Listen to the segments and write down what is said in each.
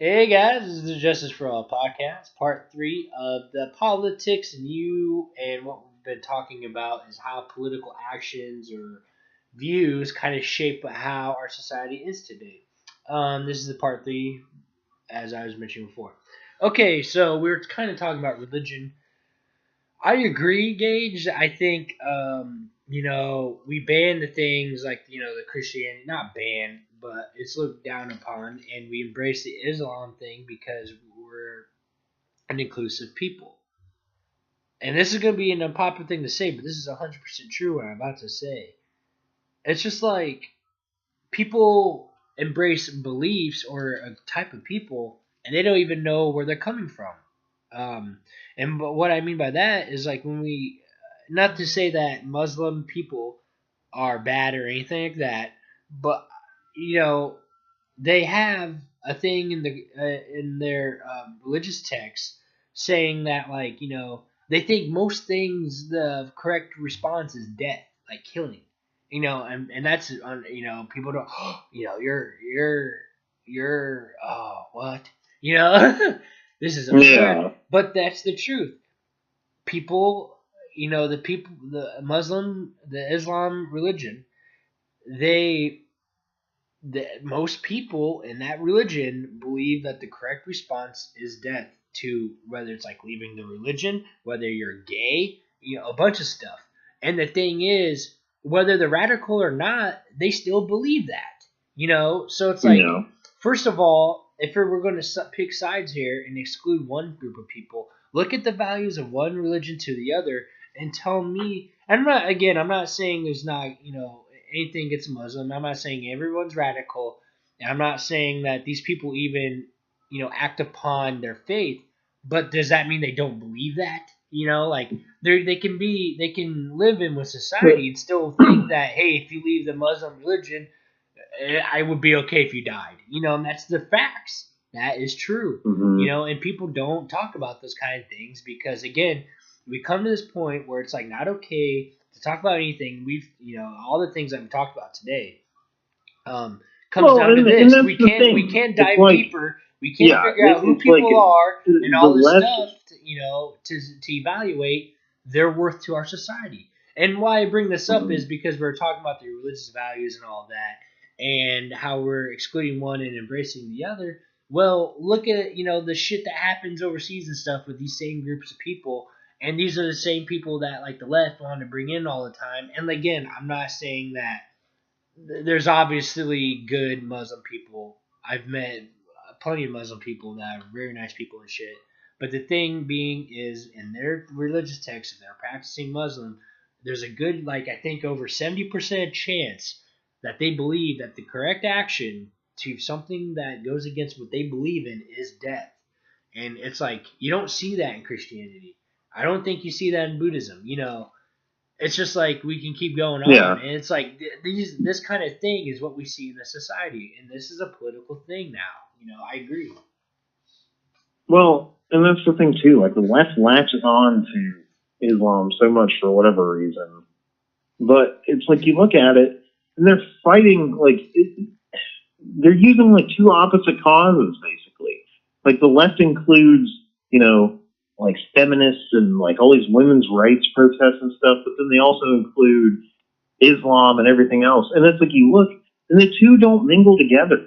Hey guys, this is the Justice for All podcast, part three of the politics and you. And what we've been talking about is how political actions or views kind of shape how our society is today. This is the part three, as I was mentioning before. Okay, so we are kind of talking about religion. I agree, Gage. I think we ban the things like the Christianity, not ban, but it's looked down upon, and we embrace the Islam thing because we're an inclusive people. And this is going to be an unpopular thing to say, but this is 100% true. What I'm about to say, it's just like people embrace beliefs or a type of people, and they don't even know where they're coming from. Um, and but what I mean by that is like when we, not to say that Muslim people are bad or anything like that, but you know they have a thing in their religious texts saying that they think most things the correct response is death, like killing, and that's people don't you're oh what this is absurd, Yeah, but that's the truth. People, the Muslim, the Islam religion, they most people in that religion believe that the correct response is death to whether it's like leaving the religion, whether you're gay, a bunch of stuff. And the thing is, whether they're radical or not, they still believe that. So it's like, yeah. first of all, if we're going to pick sides here and exclude one group of people, look at the values of one religion to the other and tell me. I'm not saying there's not, anything against Muslim. I'm not saying everyone's radical. And I'm not saying that these people even, act upon their faith. But does that mean they don't believe that? Like they can live in with society and still think that, hey, if you leave the Muslim religion, I would be okay if you died. And that's the facts. That is true. hmm And people don't talk about those kind of things because again, we come to this point where it's like not okay to talk about anything. We've all the things that we talked about today um, comes Well, down to and this. that's the We thing. can't It's dive like, deeper. We can't yeah, figure out who it's like people are and the all this less, stuff. To evaluate their worth to our society. And why I bring this up is mhm. because we're talking about the religious values and all that, and how we're excluding one and embracing the other. Well, look at the shit that happens overseas and stuff with these same groups of people, and these are the same people that like the left want to bring in all the time. And again, I'm not saying that there's obviously good Muslim people. I've met plenty of Muslim people that are very nice people and shit. But the thing being is, in their religious texts, if they're practicing Muslim, there's a good, like, I think over 70% chance that they believe that the correct action to something that goes against what they believe in is death. And it's like, you don't see that in Christianity. I don't think you see that in Buddhism. It's just like we can keep going on, Yeah. and it's like this kind of thing is what we see in the society, and this is a political thing now. I agree. Well, and that's the thing too. Like the left latches on to Islam so much for whatever reason, but it's like you look at it and they're fighting they're using like two opposite causes basically. Like the left includes, you know, like feminists and like all these women's rights protests and stuff, but then they also include Islam and everything else. And it's like you look and the two don't mingle together.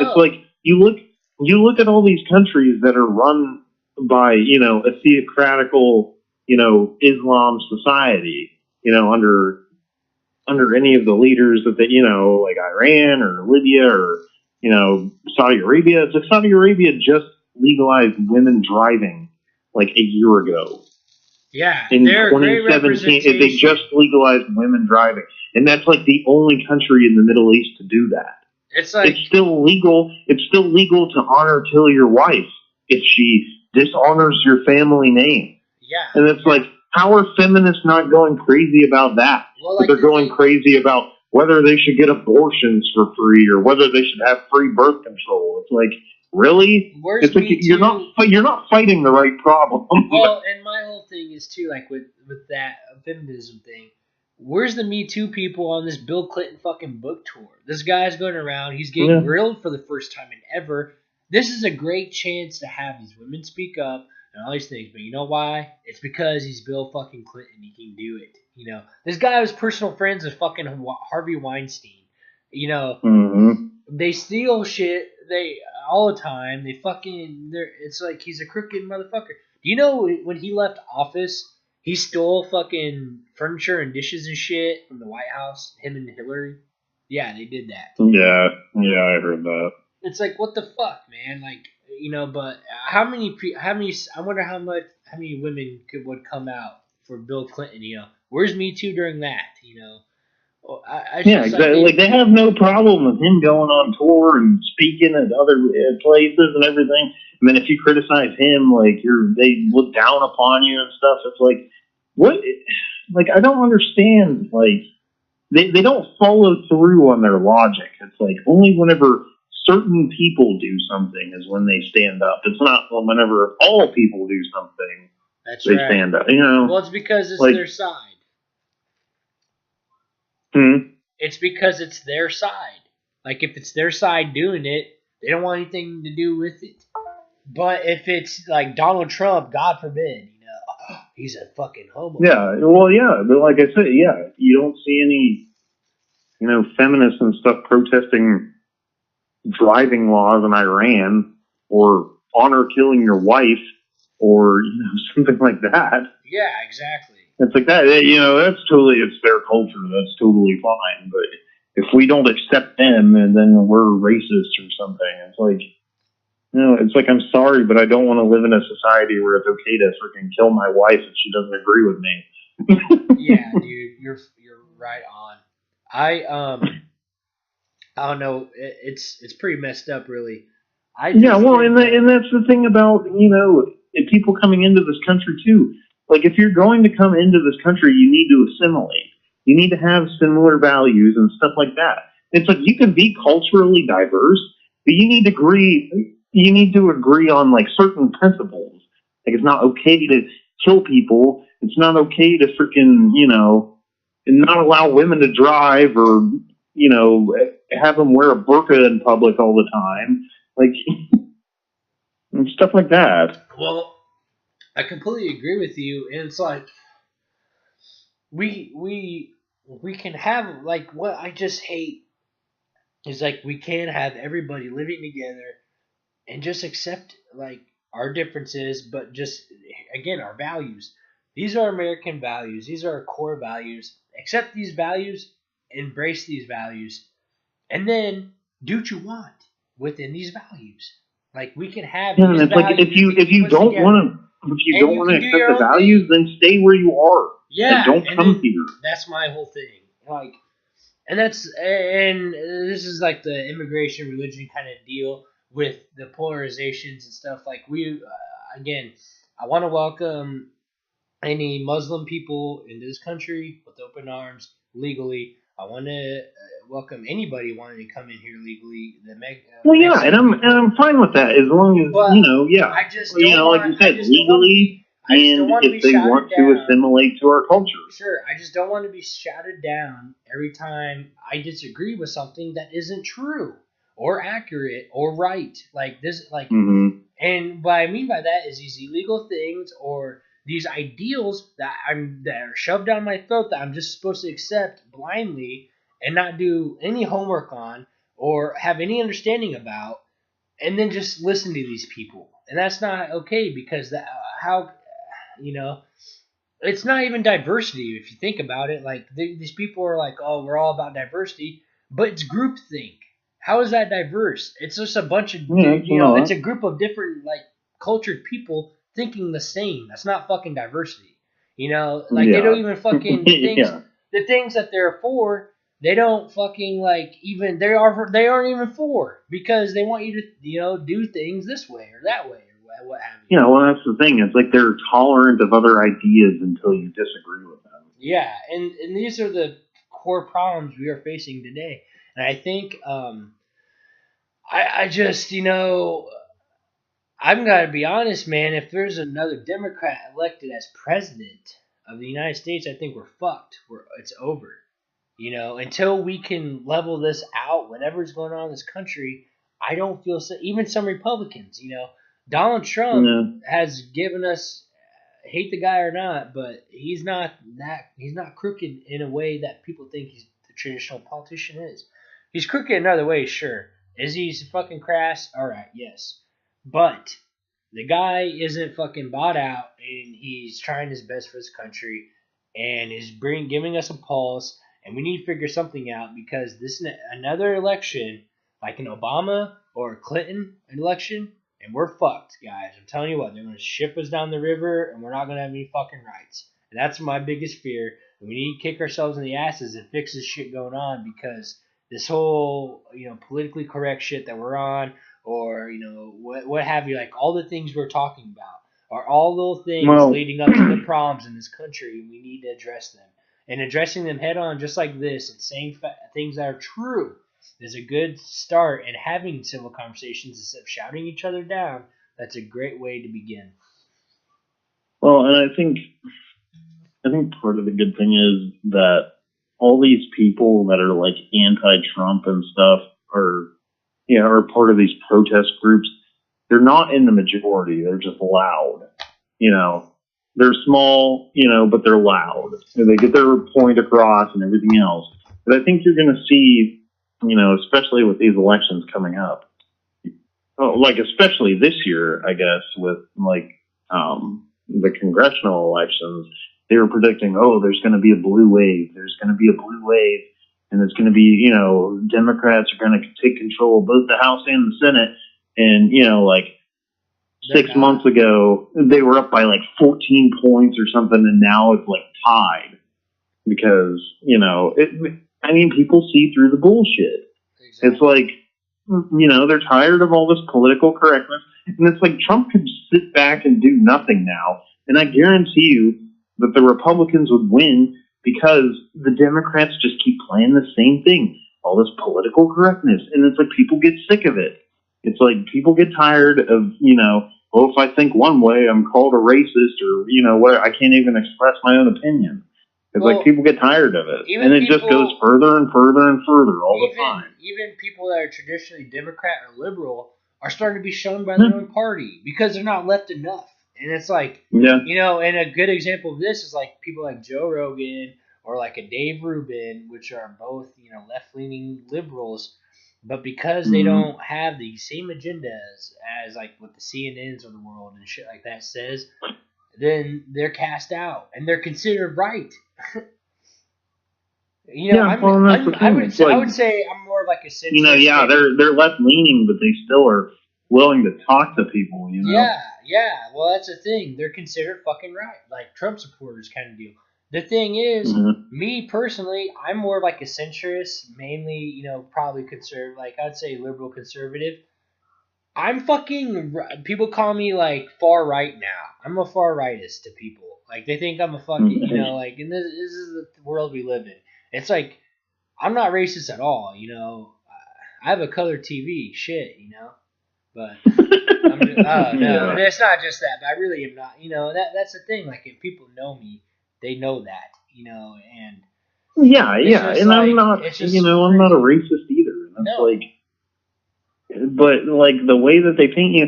It's like No. you look at all these countries that are run by, you know, a theocratical, you know, Islam society, you know, under any of the leaders that they, you know, like Iran or Libya or, you know, Saudi Arabia. It's like Saudi Arabia just legalized women driving like a year ago. Yeah, In they're a great 2017, they representation. just legalized women driving. And that's like the only country in the Middle East to do that. It's It's like, still legal. It's still legal to honor kill your wife if she dishonors your family name. yeah, And it's like, yeah. how are feminists not going crazy about that? Well, But like they're the going thing. crazy about whether they should get abortions for free or whether they should have free birth control. It's like, really? Where's It's like Me Too? you're not fighting the right problem. Well, and my whole thing is too, like with that feminism thing. Where's the Me Too people on this Bill Clinton fucking book tour? This guy's going around. He's getting yeah. grilled for the first time in ever. This is a great chance to have these women speak up and all these things. But you know why? It's because he's Bill fucking Clinton. He can do it. You know, this guy was personal friends with fucking Harvey Weinstein. You know, they steal shit. They all the time. They fucking. It's like he's a crooked motherfucker. Do you know when he left office, he stole fucking furniture and dishes and shit from the White House? Him and Hillary. Yeah, they did that. Yeah, I heard that. It's like, what the fuck, man? Like, you know, but how many? I wonder how many women would come out for Bill Clinton? You know, where's Me Too during that? You know, yeah, exactly. Like they have no problem with him going on tour and speaking at other places and everything. And then if you criticize him, like they look down upon you and stuff. It's like, what? Like I don't understand. Like they don't follow through on their logic. It's like only whenever certain people do something is when they stand up. It's not whenever all people do something they stand up. You know. Well, it's because it's their side. It's because it's their side. Like if it's their side doing it, they don't want anything to do with it. But if it's like Donald Trump, God forbid, you know, he's a fucking homo. Yeah, well, yeah, but like I said, yeah, you don't see any, you know, feminists and stuff protesting driving laws in Iran or honor killing your wife or, you know, something like that. Yeah, exactly. It's like that, you know, it's their culture. That's totally fine. But if we don't accept them and then we're racist or something, it's like, you know, it's like, I'm sorry, but I don't want to live in a society where it's okay to freaking kill my wife if she doesn't agree with me. Yeah, dude, you're right on. I don't know. It's pretty messed up, really. And that's the thing about, you know, people coming into this country too. Like, if you're going to come into this country, you need to assimilate. You need to have similar values and stuff like that. It's like you can be culturally diverse, but you need to agree. You need to agree on like certain principles. Like, it's not okay to kill people. It's not okay to freaking, you know, not allow women to drive or, you know, have them wear a burqa in public all the time. Like, and stuff like that. Well, I completely agree with you, and it's like we can have, like, what I just hate is like we can't have everybody living together and just accept like our differences, but just again our values. These are American values. These are our core values. Accept these values, embrace these values, and then do what you want within these values. Like we can have. Yeah, and it's like if you don't want to. If you don't want to accept the values, then stay where you are. Yeah, and don't come here. That's my whole thing. Like, and this is like the immigration religion kind of deal with the polarizations and stuff. Like again, I want to welcome any Muslim people into this country with open arms legally. I want to welcome anybody wanting to come in here legally. And I'm fine with that as long as you know. Yeah, I just like you said, legally, and if they want to assimilate to our culture. Sure, I just don't want to be shouted down every time I disagree with something that isn't true or accurate or right. Like this, like, and what I mean by that is these illegal things or these ideals that are shoved down my throat that I'm just supposed to accept blindly and not do any homework on or have any understanding about, and then just listen to these people. And that's not okay because it's not even diversity if you think about it. Like these people are like, oh, we're all about diversity, but it's groupthink. How is that diverse? It's just a bunch of it's a group of different like cultured people thinking the same. That's not fucking diversity. You know, like they don't even fucking the things that they're for. They don't fucking like even they aren't even for because they want you to do things this way or that way or what have you. Yeah, well that's the thing. It's like they're tolerant of other ideas until you disagree with them. Yeah, and these are the core problems we are facing today. And I think I just I'm gotta be honest, man. If there's another Democrat elected as president of the United States, I think we're fucked. It's over. Until we can level this out, whatever's going on in this country, I don't feel so. Even some Republicans, Donald Trump has given us, hate the guy or not, but he's not crooked in a way that people think the traditional politician is. He's crooked in other ways, sure. Is he fucking crass? All right, yes, but the guy isn't fucking bought out, and he's trying his best for his country, and is giving us a pulse. And we need to figure something out, because this is another election, like an Obama or a Clinton election, and we're fucked, guys. I'm telling you what, they're going to ship us down the river, and we're not going to have any fucking rights. And that's my biggest fear. And we need to kick ourselves in the asses and fix this shit going on, because this whole, politically correct shit that we're on, or, what have you, like all the things we're talking about, are all little things leading up to the problems in this country, and we need to address them. And addressing them head on, just like this, and saying things that are true, is a good start. And having civil conversations instead of shouting each other down, that's a great way to begin. Well, and I think part of the good thing is that all these people that are like anti-Trump and stuff are part of these protest groups. They're not in the majority. They're just loud. They're small, but they're loud. They get their point across and everything else. But I think you're going to see, especially with these elections coming up, especially this year, I guess, with the congressional elections, they were predicting, there's going to be a blue wave. There's going to be a blue wave. And it's going to be, Democrats are going to take control of both the House and the Senate. And, 6 months ago, they were up by 14 points or something, and now it's tied. Because, people see through the bullshit. Exactly. It's they're tired of all this political correctness. And it's Trump could sit back and do nothing now. And I guarantee you that the Republicans would win, because the Democrats just keep playing the same thing. All this political correctness. And it's people get sick of it. It's people get tired of, if I think one way, I'm called a racist, or, whatever. I can't even express my own opinion. It's people get tired of it. And it just goes further and further and further all the time. Even people that are traditionally Democrat or liberal are starting to be shown by their own party, because they're not left enough. And it's and a good example of this is people like Joe Rogan or a Dave Rubin, which are both, left-leaning liberals. But because they don't have the same agendas as what the CNNs of the world and shit like that says, then they're cast out and they're considered right. I would say I'm more of a centrist. They're left leaning, but they still are willing to talk to people. Yeah. Well, that's the thing. They're considered fucking right, like Trump supporters kind of deal. The thing is, me personally, I'm more of a centrist, mainly, probably conservative, I'd say liberal conservative. I'm fucking, people call me far right now. I'm a far rightist to people. They think I'm a fucking, and this is the world we live in. It's I'm not racist at all, I have a color TV, shit, but I'm just, no, it's not just that, but I really am not, that's the thing, if people know me, they know that, and and I'm not, I'm not a racist either. That's but the way that they paint you,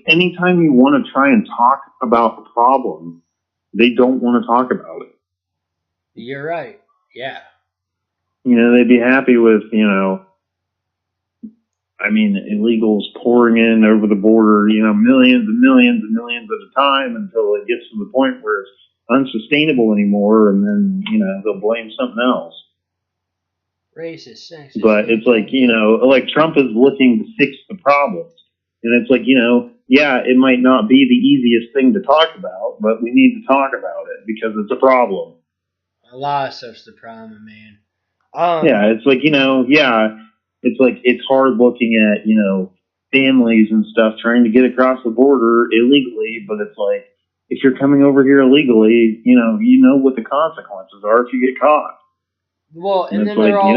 anytime you want to try and talk about the problem, they don't want to talk about it. You're right. Yeah. They'd be happy with, illegals pouring in over the border, millions and millions and millions at a time, until it gets to the point where it's unsustainable anymore, and then, they'll blame something else. Racist, sexist. But it's Trump is looking to fix the problems. And it's it might not be the easiest thing to talk about, but we need to talk about it because it's a problem. A lot of stuff's the problem, man. It's hard looking at, families and stuff trying to get across the border illegally, but it's if you're coming over here illegally, you know what the consequences are if you get caught. Well, and then they're all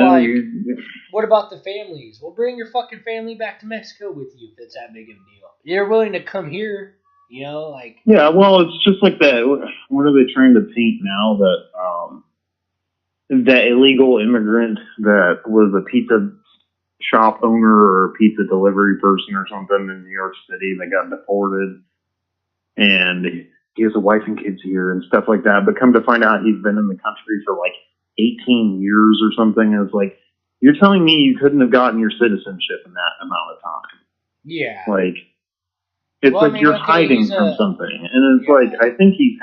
what about the families? Well, bring your fucking family back to Mexico with you if it's that big of a deal. They're willing to come here, Yeah, well, it's just that. What are they trying to paint now? That illegal immigrant that was a pizza shop owner or a pizza delivery person or something in New York City that got deported, and he has a wife and kids here and stuff like that. But come to find out, he's been in the country for like 18 years or something. And it's like, you're telling me you couldn't have gotten your citizenship in that amount of time? Yeah. Like, it's Well, I like mean, you're okay, hiding he's from a- something. And it's Yeah. like, I think he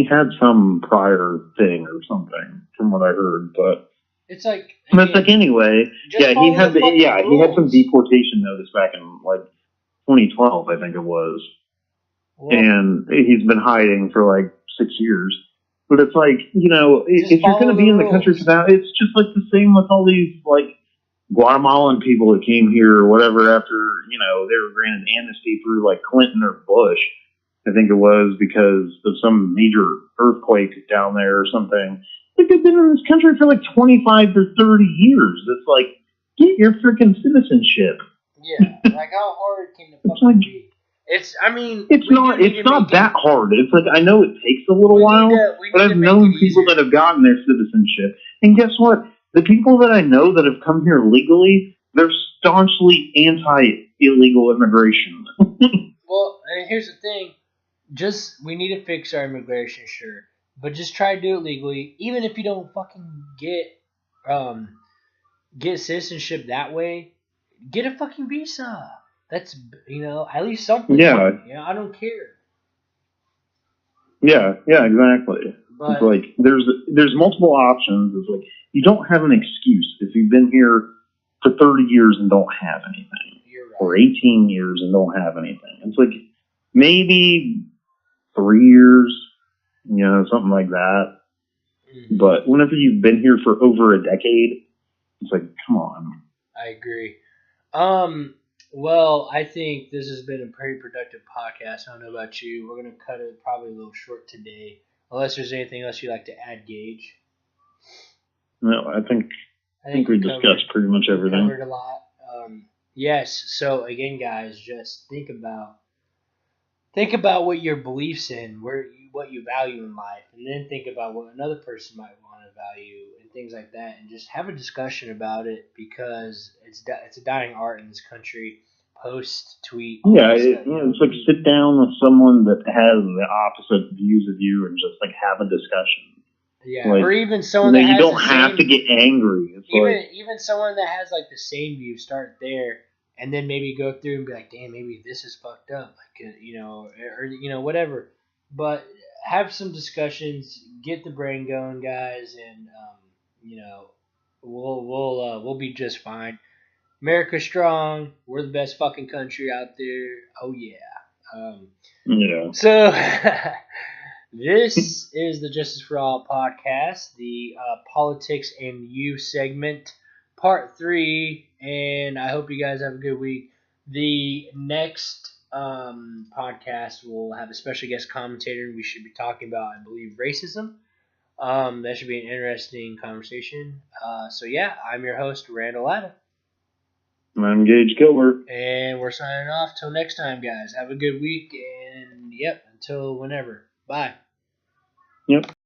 had some prior thing or something from what I heard, but It's like, it's like anyway, just yeah, he follow had the fucking he had some rules. deportation notice back in like 2012, I think it was, Well, and he's been hiding for like 6 years. But it's like, you know, Just if you're going follow to be the in the country rules. for that, it's just like the same with all these like Guatemalan people that came here or whatever after, you know, they were granted amnesty through like Clinton or Bush, I think it was, because of some major earthquake down there or something. Like, they've been in this country for like 25 or 30 years. It's like, get your freaking citizenship. yeah, like how hard can the It's fucking like- be? It's It's we do not. need It's to not make that hard. It's like, I know it takes a little we while, need to but I've make known it people easier. that have gotten their citizenship, and guess what? The people that I know that have come here legally, they're staunchly anti-illegal immigration. Well, and here's the thing: we need to fix our immigration, sure, but just try to do it legally. Even if you don't fucking get citizenship that way, get a fucking visa. That's at least something. Yeah. I don't care. Yeah, exactly. But It's like there's multiple options. It's like you don't have an excuse if you've been here for 30 years and don't have anything, you're right. or 18 years and don't have anything. It's like maybe 3 years, something like that. Mhm. But whenever you've been here for over a decade, it's like, come on. I agree. Well, I think this has been a pretty productive podcast. I don't know about you. We're gonna cut it probably a little short today, unless there's anything else you'd like to add, Gage. No, I think we discussed pretty much everything. Covered a lot. Yes. So again, guys, just think about what your beliefs in, what you value in life, and then think about what another person might want to value and things like that, and just have a discussion about it because it's a dying art in this country. Post, tweet. Yeah, it's like sit down with someone that has the opposite views of you and just like have a discussion. Yeah, like, or even someone that you has don't the have same, to get angry. It's even someone that has like the same view. Start there, and then maybe go through and be like, "Damn, maybe this is fucked up," like or whatever. But have some discussions, get the brain going, guys, and we'll be just fine. America's strong. We're the best fucking country out there. Oh yeah. yeah. So this is the Justice for All podcast, the politics and you segment, part 3, and I hope you guys have a good week. The next podcast will have a special guest commentator, and we should be talking about, I believe, racism. That should be an interesting conversation. So yeah, I'm your host, Randall Latta. I'm Gage Gilbert. And we're signing off. Till next time, guys. Have a good week, and until whenever. Bye. Yep.